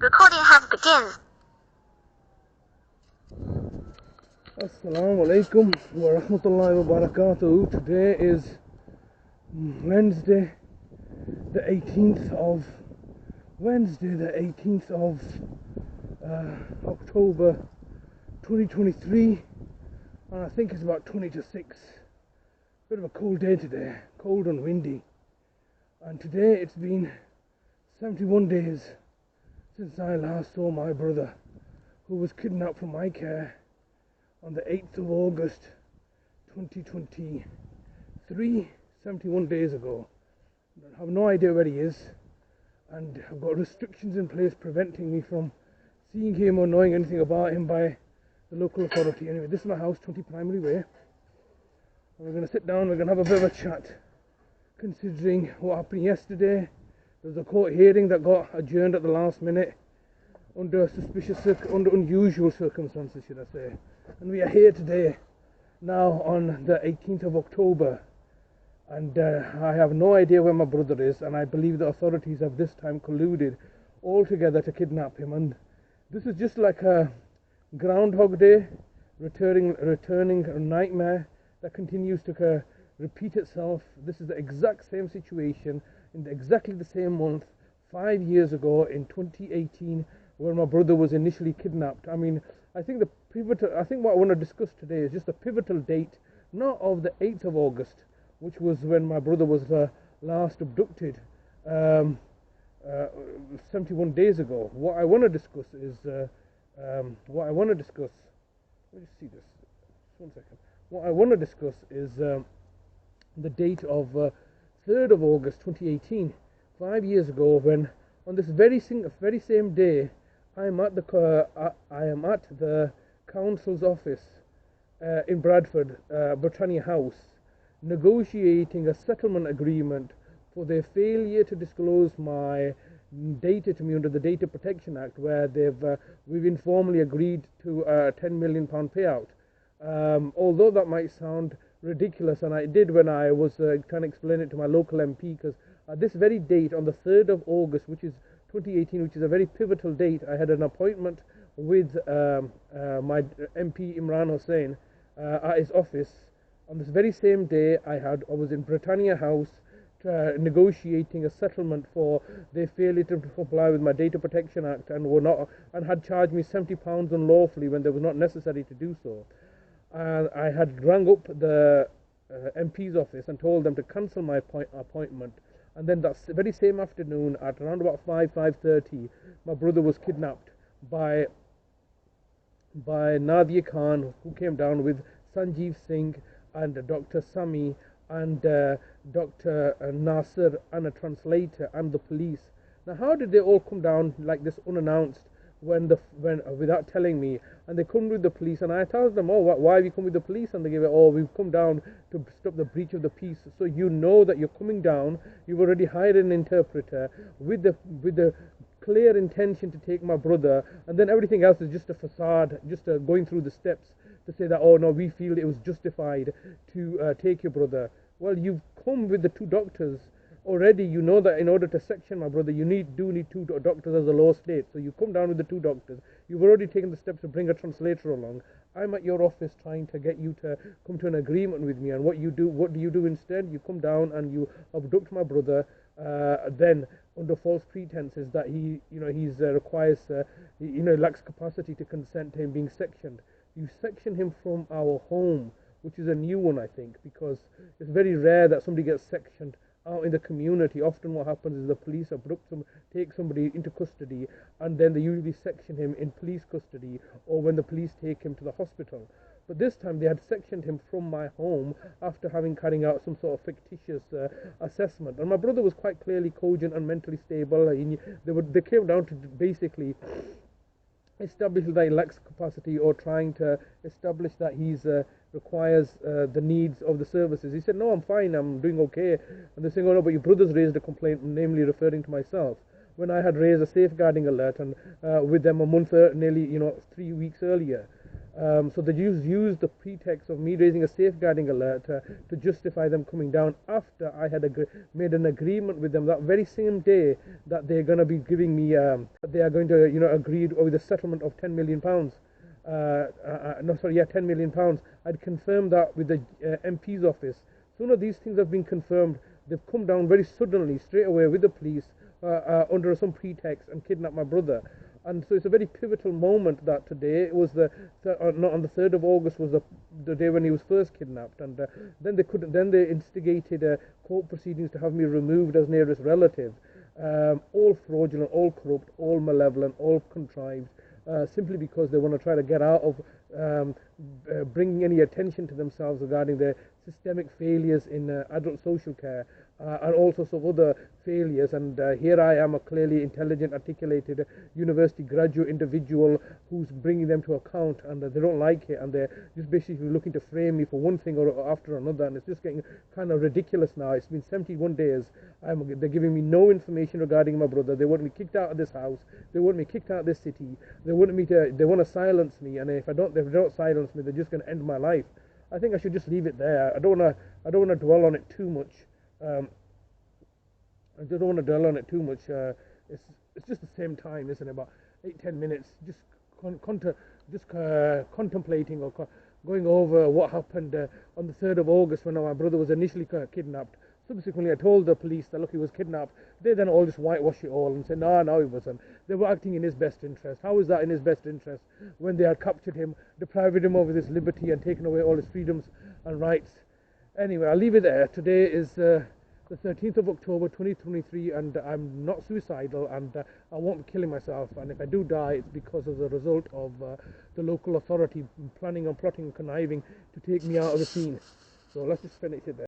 Recording has begun. Assalamu alaikum wa rahmatullahi wa barakatuh. Today is Wednesday the 18th of October 2023, and I think it's about 20 to 6. Bit of a cold day today, cold and windy, and today it's been 71 days since I last saw my brother, who was kidnapped from my care on the 8th of August 2023, 71 days ago. I have no idea where he is, and I've got restrictions in place preventing me from seeing him or knowing anything about him by the local authority. Anyway, this is my house, 20 Primary Way, and we're going to sit down, we're going to have a bit of a chat, considering what happened yesterday. There was a court hearing that got adjourned at the last minute under unusual circumstances, should I say. And we are here today, now on the 18th of October, and I have no idea where my brother is, and I believe the authorities have this time colluded all together to kidnap him. And this is just like a Groundhog Day, returning a nightmare that continues to repeat itself. This is the exact same situation in exactly the same month 5 years ago in 2018, where my brother was initially kidnapped. I mean, I think what I want to discuss today is just a pivotal date, not of the 8th of August, which was when my brother was last abducted 71 days ago. What I want to discuss is let me just see this. Just 1 second. What I want to discuss is the date of 3rd of August 2018, 5 years ago, when on this very same day I am at the council's office in Bradford, Britannia House, negotiating a settlement agreement for their failure to disclose my data to me under the Data Protection Act, where we've informally agreed to a £10 million payout. Although that might sound ridiculous, and I did when I was trying to explain it to my local MP, because at this very date, on the 3rd of August, which is 2018, which is a very pivotal date, I had an appointment with my MP Imran Hussain at his office. On this very same day, I was in Britannia House negotiating a settlement for their failure to comply with my Data Protection Act, and had charged me £70 unlawfully when they was not necessary to do so. And I had rang up the MP's office and told them to cancel my appointment. And then that very same afternoon, at around about 5:30, my brother was kidnapped by Nadia Khan, who came down with Sanjeev Singh and Dr. Sami and Dr. Nasser and a translator and the police. Now, how did they all come down like this unannounced without telling me? And they come with the police, and I told them, why have you come with the police? And they gave it, we've come down to stop the breach of the peace. So you know that you're coming down, you've already hired an interpreter with the clear intention to take my brother, and then everything else is just a facade, just going through the steps to say that, no, we feel it was justified to take your brother. Well, you've come with the two doctors. Already you know that in order to section my brother, you do need two doctors as a law state. So you come down with the two doctors. You've already taken the steps to bring a translator along. I'm at your office trying to get you to come to an agreement with me. And what do you do instead? You come down and you abduct my brother, then under false pretenses that he lacks capacity to consent to him being sectioned. You section him from our home, which is a new one, I think, because it's very rare that somebody gets sectioned out in the community. Often what happens is the police abduct them, take somebody into custody, and then they usually section him in police custody, or when the police take him to the hospital. But this time they had sectioned him from my home after having carried out some sort of fictitious assessment. And my brother was quite clearly cogent and mentally stable. They came down to basically establish that he lacks capacity, or trying to establish that he's requires the needs of the services. He said, no, I'm fine, I'm doing okay. And they're saying, no, but your brother's raised a complaint, namely referring to myself, when I had raised a safeguarding alert and with them a month, nearly 3 weeks earlier. So they used the pretext of me raising a safeguarding alert to justify them coming down after I had made an agreement with them that very same day that they're going to be giving me, they are going to, agreed with a settlement of £10 million. No, sorry, yeah, £10 million. I'd confirmed that with the MP's office. Soon as these things have been confirmed, they've come down very suddenly, straight away with the police, under some pretext and kidnapped my brother. And so it's a very pivotal moment that today it was not on the 3rd of August was the day when he was first kidnapped, and then they instigated court proceedings to have me removed as nearest relative. All fraudulent, all corrupt, all malevolent, all contrived, simply because they want to try to get out of bringing any attention to themselves regarding their systemic failures in adult social care, and all sorts of other failures. And here I am, a clearly intelligent, articulated university graduate individual who's bringing them to account, and they don't like it, and they're just basically looking to frame me for one thing or after another, and it's just getting kind of ridiculous now. It's been 71 days. They're giving me no information regarding my brother. They want me kicked out of this house. They want me kicked out of this city. They want to silence me, and if they don't silence me, they're just going to end my life. I think I should just leave it there. I don't want to dwell on it too much. I just don't want to dwell on it too much. It's just the same time, isn't it? About 8-10 minutes, just contemplating or going over what happened on the 3rd of August when my brother was initially kidnapped. Subsequently, I told the police that look, he was kidnapped. They then all just whitewash it all and say, no, he wasn't. They were acting in his best interest. How is that in his best interest when they had captured him, deprived him of his liberty, and taken away all his freedoms and rights? Anyway, I'll leave it there. Today is the 13th of October 2023, and I'm not suicidal, and I won't be killing myself. And if I do die, it's because of the result of the local authority planning and plotting and conniving to take me out of the scene. So let's just finish it there.